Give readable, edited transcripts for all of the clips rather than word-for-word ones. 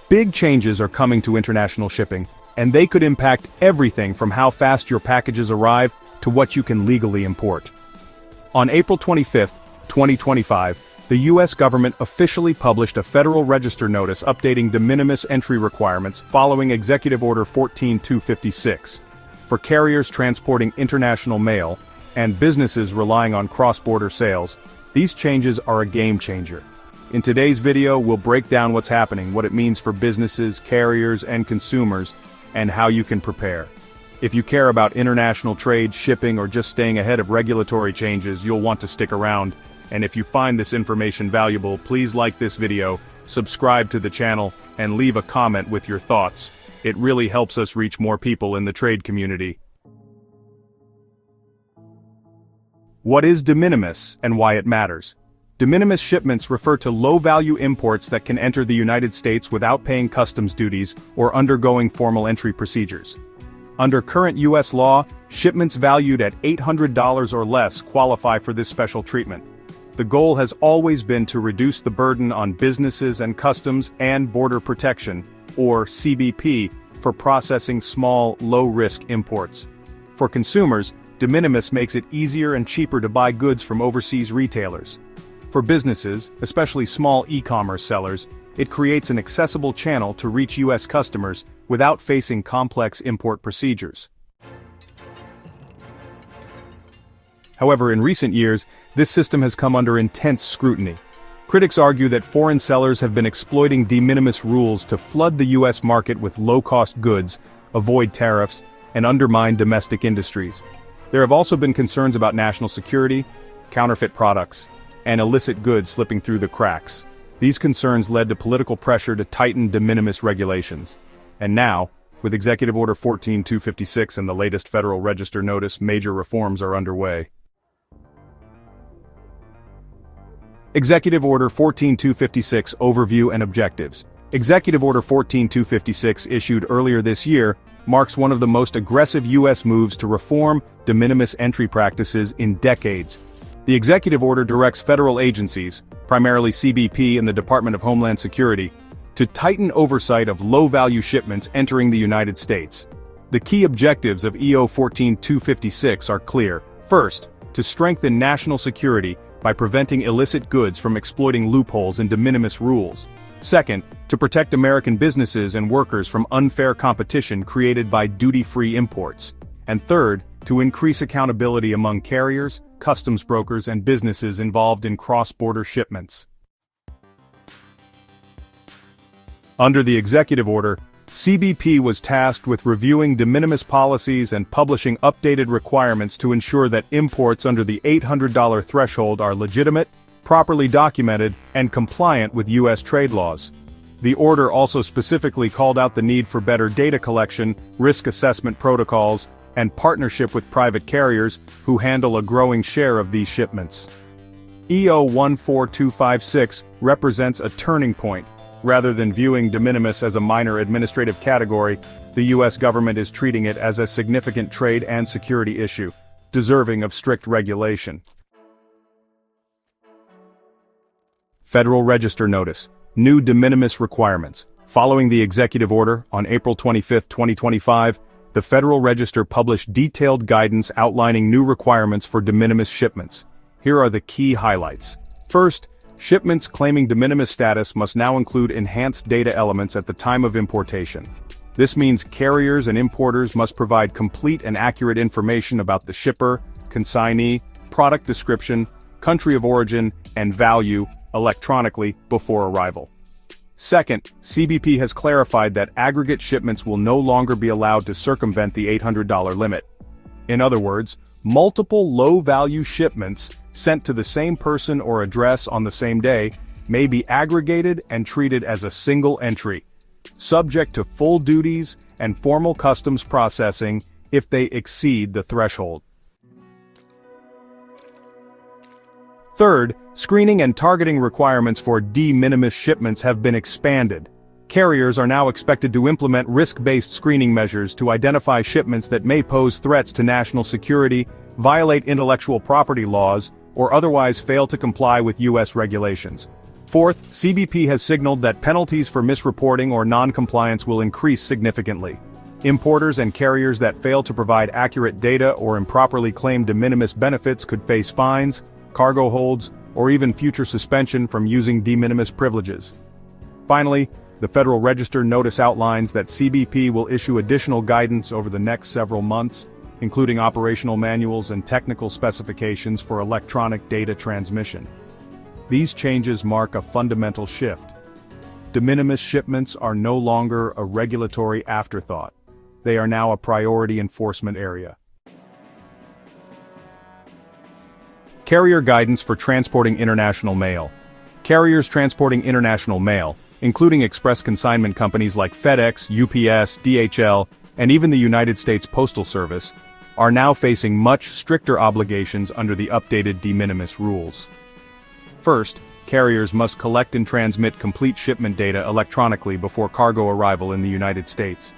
Big changes are coming to international shipping, and they could impact everything from how fast your packages arrive to what you can legally import. On April 25, 2025, the U.S. government officially published a Federal Register notice updating de minimis entry requirements following Executive Order 14256. For carriers transporting international mail, and businesses relying on cross-border sales, these changes are a game changer. In today's video, we'll break down what's happening, what it means for businesses, carriers, and consumers, and how you can prepare. If you care about international trade, shipping, or just staying ahead of regulatory changes, you'll want to stick around. And if you find this information valuable, please like this video, subscribe to the channel, and leave a comment with your thoughts. It really helps us reach more people in the trade community. What is de minimis, and why it matters? De minimis shipments refer to low-value imports that can enter the United States without paying customs duties or undergoing formal entry procedures. Under current U.S. law, shipments valued at $800 or less qualify for this special treatment. The goal has always been to reduce the burden on businesses and Customs and Border Protection, or CBP, for processing small, low-risk imports. For consumers, de minimis makes it easier and cheaper to buy goods from overseas retailers. For businesses, especially small e-commerce sellers, it creates an accessible channel to reach U.S. customers without facing complex import procedures. However, in recent years, this system has come under intense scrutiny. Critics argue that foreign sellers have been exploiting de minimis rules to flood the U.S. market with low-cost goods, avoid tariffs, and undermine domestic industries. There have also been concerns about national security, counterfeit products, and illicit goods slipping through the cracks. These concerns led to political pressure to tighten de minimis regulations. And now, with Executive Order 14256 and the latest Federal Register notice, major reforms are underway. Executive Order 14256 Overview and Objectives. Executive Order 14256 issued earlier this year marks one of the most aggressive U.S. moves to reform de minimis entry practices in decades. The executive order directs federal agencies, primarily CBP and the Department of Homeland Security, to tighten oversight of low-value shipments entering the United States. The key objectives of EO 14256 are clear. First, to strengthen national security by preventing illicit goods from exploiting loopholes in de minimis rules. Second, to protect American businesses and workers from unfair competition created by duty-free imports. And third, to increase accountability among carriers, customs brokers, and businesses involved in cross-border shipments. Under the executive order, CBP was tasked with reviewing de minimis policies and publishing updated requirements to ensure that imports under the $800 threshold are legitimate, properly documented, and compliant with U.S. trade laws. The order also specifically called out the need for better data collection, risk assessment protocols, and partnership with private carriers who handle a growing share of these shipments. EO 14256 represents a turning point. Rather than viewing de minimis as a minor administrative category, the U.S. government is treating it as a significant trade and security issue, deserving of strict regulation. Federal Register Notice. New de minimis requirements. Following the executive order, on April 25, 2025, the Federal Register published detailed guidance outlining new requirements for de minimis shipments. Here are the key highlights. First, shipments claiming de minimis status must now include enhanced data elements at the time of importation. This means carriers and importers must provide complete and accurate information about the shipper, consignee, product description, country of origin, and value electronically before arrival. Second, CBP has clarified that aggregate shipments will no longer be allowed to circumvent the $800 limit. In other words, multiple low-value shipments sent to the same person or address on the same day may be aggregated and treated as a single entry, subject to full duties and formal customs processing if they exceed the threshold. Third, screening and targeting requirements for de minimis shipments have been expanded. Carriers are now expected to implement risk-based screening measures to identify shipments that may pose threats to national security, violate intellectual property laws, or otherwise fail to comply with U.S. regulations. Fourth, CBP has signaled that penalties for misreporting or non-compliance will increase significantly. Importers and carriers that fail to provide accurate data or improperly claim de minimis benefits could face fines, cargo holds, or even future suspension from using de minimis privileges. Finally, the Federal Register notice outlines that CBP will issue additional guidance over the next several months, including operational manuals and technical specifications for electronic data transmission. These changes mark a fundamental shift. De minimis shipments are no longer a regulatory afterthought. They are now a priority enforcement area. Carrier guidance for transporting international mail. Carriers transporting international mail, including express consignment companies like FedEx, UPS, DHL, and even the United States Postal Service, are now facing much stricter obligations under the updated de minimis rules. First, carriers must collect and transmit complete shipment data electronically before cargo arrival in the United States.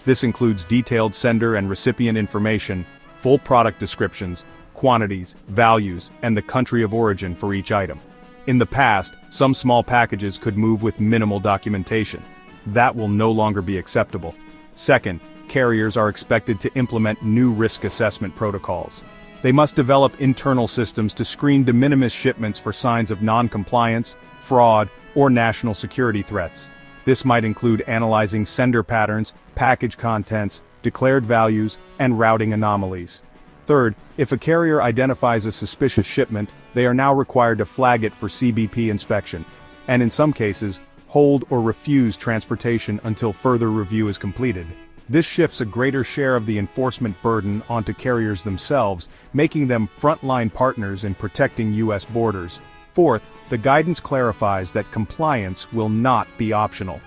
This includes detailed sender and recipient information, full product descriptions, quantities, values, and the country of origin for each item. In the past, some small packages could move with minimal documentation. That will no longer be acceptable. Second, carriers are expected to implement new risk assessment protocols. They must develop internal systems to screen de minimis shipments for signs of non-compliance, fraud, or national security threats. This might include analyzing sender patterns, package contents, declared values, and routing anomalies. Third, if a carrier identifies a suspicious shipment, they are now required to flag it for CBP inspection, and in some cases, hold or refuse transportation until further review is completed. This shifts a greater share of the enforcement burden onto carriers themselves, making them frontline partners in protecting U.S. borders. Fourth, the guidance clarifies that compliance will not be optional.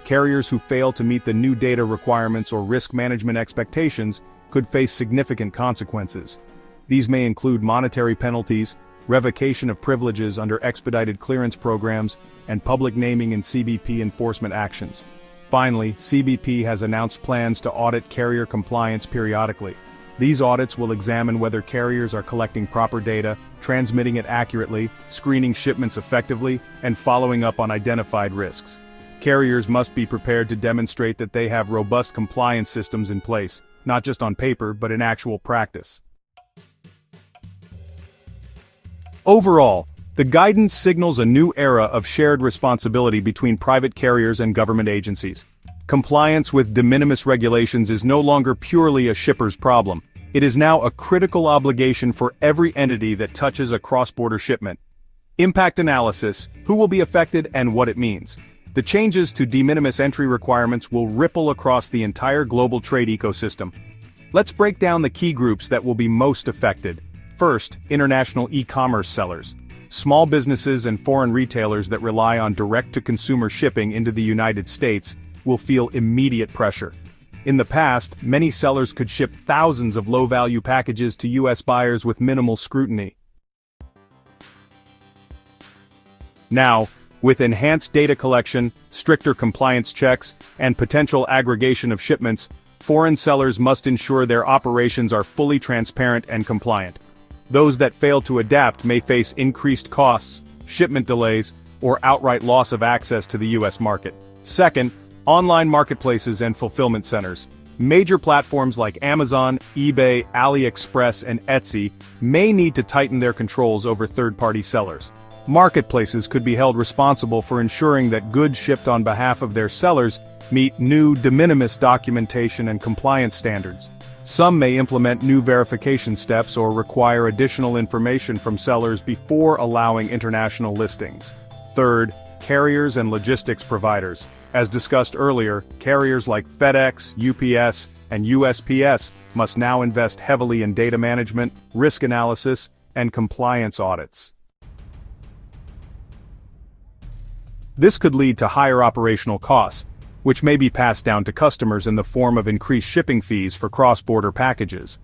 Carriers who fail to meet the new data requirements or risk management expectations could face significant consequences. These may include monetary penalties, revocation of privileges under expedited clearance programs, and public naming in CBP enforcement actions. Finally, CBP has announced plans to audit carrier compliance periodically. These audits will examine whether carriers are collecting proper data, transmitting it accurately, screening shipments effectively, and following up on identified risks. Carriers must be prepared to demonstrate that they have robust compliance systems in place, not just on paper but in actual practice. Overall, the guidance signals a new era of shared responsibility between private carriers and government agencies. Compliance with de minimis regulations is no longer purely a shipper's problem. It is now a critical obligation for every entity that touches a cross-border shipment. Impact analysis, who will be affected and what it means. The changes to de minimis entry requirements will ripple across the entire global trade ecosystem. Let's break down the key groups that will be most affected. First, international e-commerce sellers. Small businesses and foreign retailers that rely on direct-to-consumer shipping into the United States will feel immediate pressure. In the past, many sellers could ship thousands of low-value packages to U.S. buyers with minimal scrutiny. Now, with enhanced data collection, stricter compliance checks, and potential aggregation of shipments, foreign sellers must ensure their operations are fully transparent and compliant. Those that fail to adapt may face increased costs, shipment delays, or outright loss of access to the U.S. market. Second, online marketplaces and fulfillment centers. Major platforms like Amazon, eBay, AliExpress, and Etsy may need to tighten their controls over third-party sellers. Marketplaces could be held responsible for ensuring that goods shipped on behalf of their sellers meet new de minimis documentation and compliance standards. Some may implement new verification steps or require additional information from sellers before allowing international listings. Third, carriers and logistics providers. As discussed earlier, carriers like FedEx, UPS, and USPS must now invest heavily in data management, risk analysis, and compliance audits. This could lead to higher operational costs, which may be passed down to customers in the form of increased shipping fees for cross-border packages.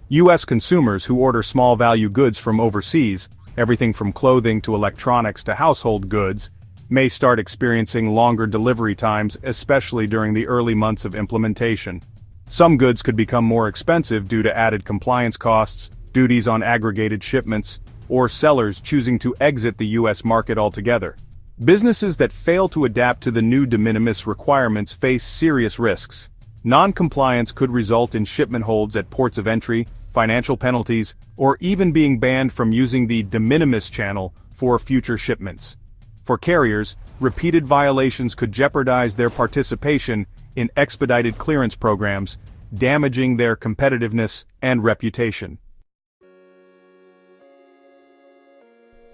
U.S. consumers who order small-value goods from overseas, everything from clothing to electronics to household goods, may start experiencing longer delivery times, especially during the early months of implementation. Some goods could become more expensive due to added compliance costs, duties on aggregated shipments, or sellers choosing to exit the U.S. market altogether. Businesses that fail to adapt to the new de minimis requirements face serious risks. Non-compliance could result in shipment holds at ports of entry, financial penalties, or even being banned from using the de minimis channel for future shipments. For carriers, repeated violations could jeopardize their participation in expedited clearance programs, damaging their competitiveness and reputation.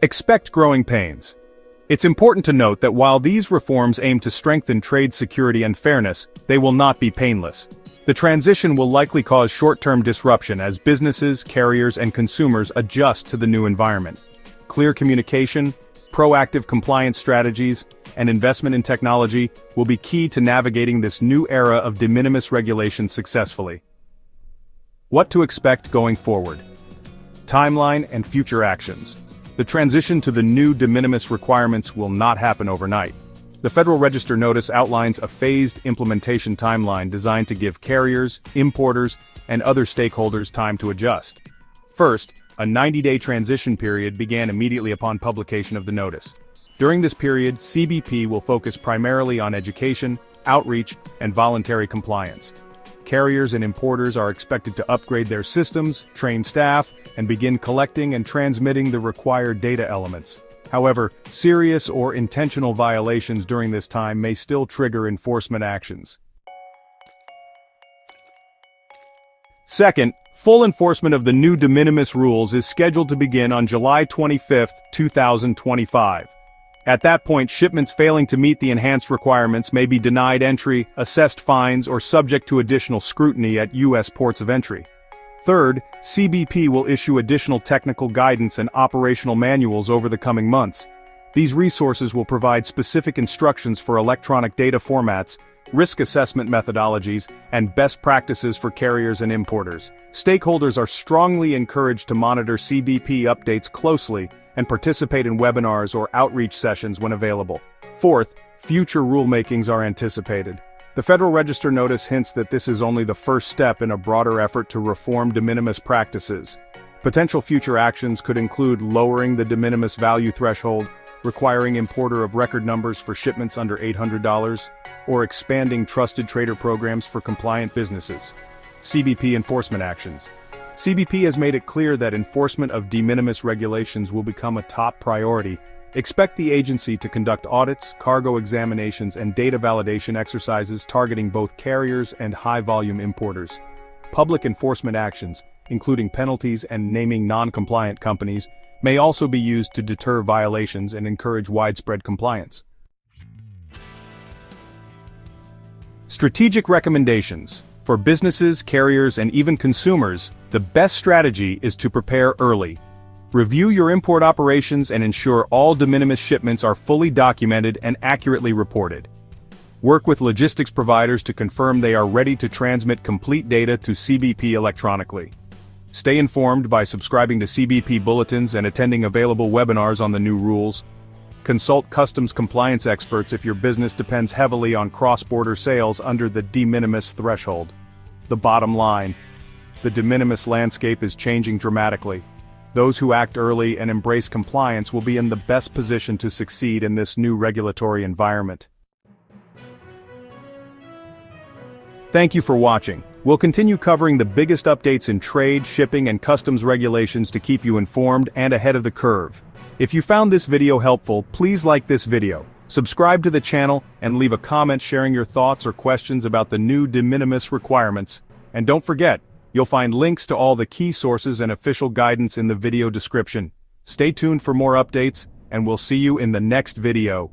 Expect growing pains. It's important to note that while these reforms aim to strengthen trade security and fairness, they will not be painless. The transition will likely cause short-term disruption as businesses, carriers, and consumers adjust to the new environment. Clear communication, proactive compliance strategies, and investment in technology will be key to navigating this new era of de minimis regulation successfully. What to expect going forward? Timeline and future actions. The transition to the new de minimis requirements will not happen overnight. The Federal Register notice outlines a phased implementation timeline designed to give carriers, importers, and other stakeholders time to adjust. First, a 90-day transition period began immediately upon publication of the notice. During this period, CBP will focus primarily on education, outreach, and voluntary compliance. Carriers and importers are expected to upgrade their systems, train staff, and begin collecting and transmitting the required data elements. However, serious or intentional violations during this time may still trigger enforcement actions. Second, full enforcement of the new de minimis rules is scheduled to begin on July 25, 2025. At that point, shipments failing to meet the enhanced requirements may be denied entry, assessed fines, or subject to additional scrutiny at U.S. ports of entry. Third, CBP will issue additional technical guidance and operational manuals over the coming months. These resources will provide specific instructions for electronic data formats, risk assessment methodologies, and best practices for carriers and importers. Stakeholders are strongly encouraged to monitor CBP updates closely and participate in webinars or outreach sessions when available. Fourth, future rulemakings are anticipated. The Federal Register notice hints that this is only the first step in a broader effort to reform de minimis practices. Potential future actions could include lowering the de minimis value threshold, requiring importer of record numbers for shipments under $800, or expanding trusted trader programs for compliant businesses. CBP enforcement actions. CBP has made it clear that enforcement of de minimis regulations will become a top priority. Expect the agency to conduct audits, cargo examinations, and data validation exercises targeting both carriers and high-volume importers. Public enforcement actions, including penalties and naming non-compliant companies, may also be used to deter violations and encourage widespread compliance. Strategic recommendations. For businesses, carriers, and even consumers, the best strategy is to prepare early. Review your import operations and ensure all de minimis shipments are fully documented and accurately reported. Work with logistics providers to confirm they are ready to transmit complete data to CBP electronically. Stay informed by subscribing to CBP bulletins and attending available webinars on the new rules. Consult customs compliance experts if your business depends heavily on cross-border sales under the de minimis threshold. The bottom line: the de minimis landscape is changing dramatically. Those who act early and embrace compliance will be in the best position to succeed in this new regulatory environment. Thank you for watching. We'll continue covering the biggest updates in trade, shipping, and customs regulations to keep you informed and ahead of the curve. If you found this video helpful, please like this video, subscribe to the channel, and leave a comment sharing your thoughts or questions about the new de minimis requirements. And don't forget, you'll find links to all the key sources and official guidance in the video description. Stay tuned for more updates, and we'll see you in the next video.